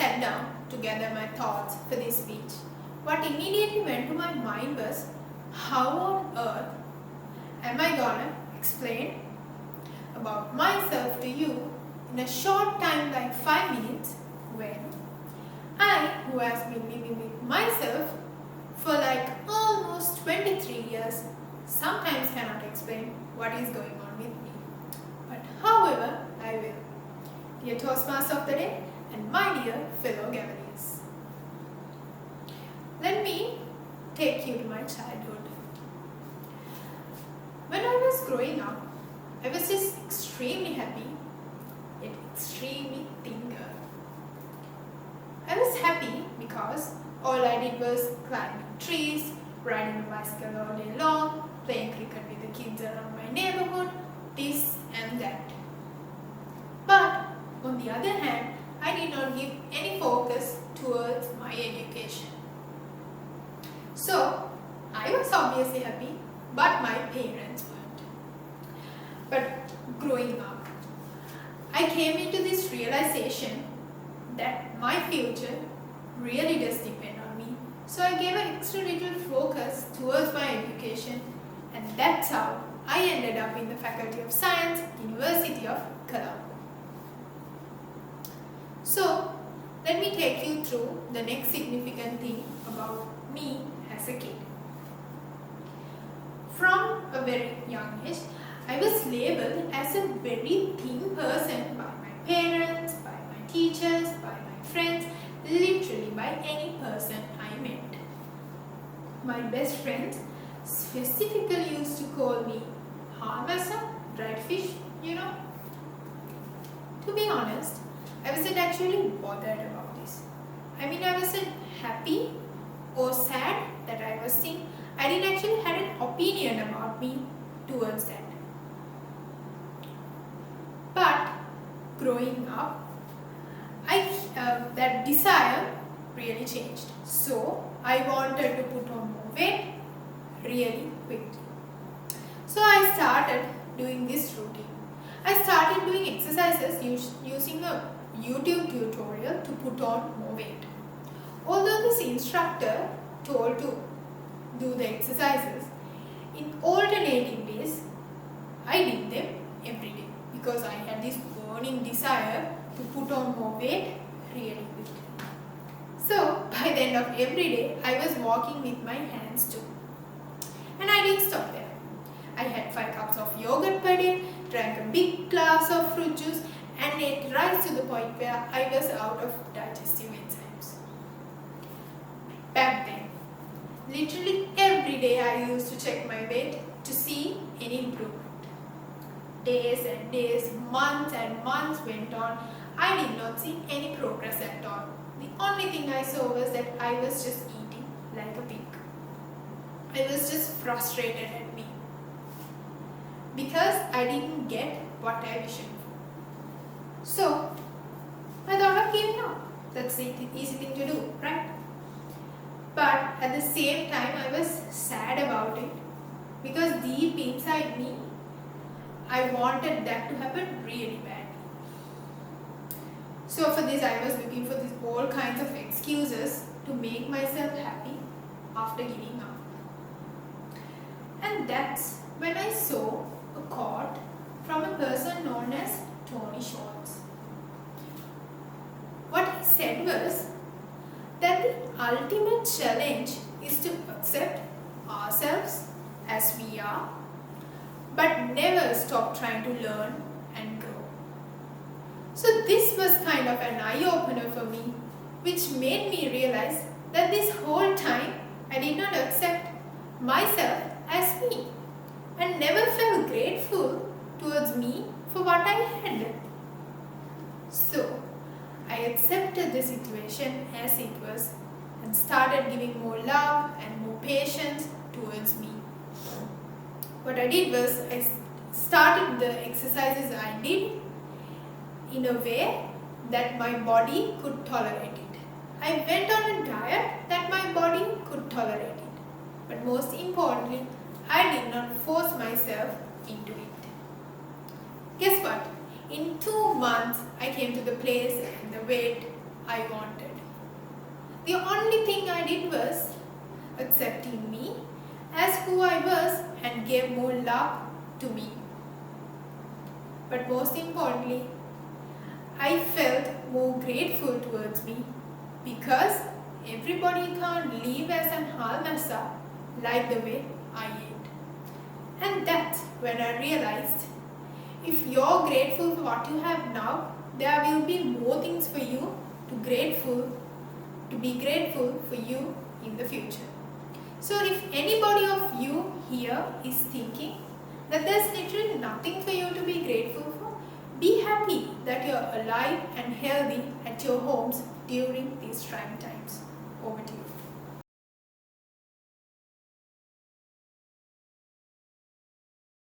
sat down to gather my thoughts for this speech, what immediately went to my mind was, how on earth am I gonna explain about myself to you in a short time like 5 minutes when I, who has been living with myself for like almost 23 years, sometimes cannot explain what is going on with me. But however, I will. Dear Toastmaster of the day and my dear fellow Gavaliers, let me take you to my childhood. When I was growing up, I was just extremely happy, yet extremely thin girl. I was happy because all I did was climbing trees, riding a bicycle all day long, playing cricket with the kids around my neighborhood, this and that. But on the other hand, I did not give any focus towards my education. So, I was obviously happy, but my parents weren't. But growing up, I came into this realization that my future really does depend on me. So I gave an extra little focus towards my education, and that's how I ended up in the Faculty of Science, University of Colombo. So, let me take you through the next significant thing about me as a kid. From a very young age, I was labeled as a very thin person by my parents, by my teachers, by my friends, literally by any person I met. My best friends specifically used to call me Harmasa, dried fish, To be honest, I wasn't actually bothered about this. I wasn't happy or sad that I was thin. I didn't actually have an opinion about me towards that. But growing up, that desire really changed. So I wanted to put on more weight really quickly. So I started doing this routine. I started doing exercises using a YouTube tutorial to put on more weight. Although this instructor told to do the exercises in alternating days, I did them every day because I had this burning desire to put on more weight really quickly. So by the end of every day, I was walking with my hands too. And I didn't stop there. I had 5 cups of yogurt per day, drank a big glass of fruit juice, and ate right to the point where I was out of digestive enzymes. Back then, literally every day I used to check my weight to see any improvement. Days and days, months and months went on. I did not see any progress at all. The only thing I saw was that I was just eating like a pig. I was just frustrated at me because I didn't get what I wished for. So, I thought of giving up. That's the easy thing to do, right? But at the same time, I was sad about it because deep inside me, I wanted that to happen really badly. So for this, I was looking for all kinds of excuses to make myself happy after giving up. And that's when I saw a quote from a person known as Tony Schwartz. What he said was that the ultimate challenge is to accept ourselves as we are, but never stop trying to learn and grow. So this was kind of an eye-opener for me, which made me realize that this whole time I did not accept myself as me and never felt grateful towards me for what I had. So I accepted the situation as it was and started giving more love and more patience towards me. What I did was I started the exercises I did in a way that my body could tolerate it. I went on a diet that my body could tolerate it. But most importantly, I did not force myself into it. Guess what? In 2 months, I came to the place and the weight I wanted. The only thing I did was accepting me as who I was and gave more love to me. But most importantly, I felt more grateful towards me because everybody can't live as an halmasa like the way I ate. And that's when I realized if you're grateful for what you have now, there will be more things for you to be grateful for you in the future. So if anybody of you here is thinking that there's literally nothing for you to be grateful for, be happy that you're alive and healthy at your homes during these trying times.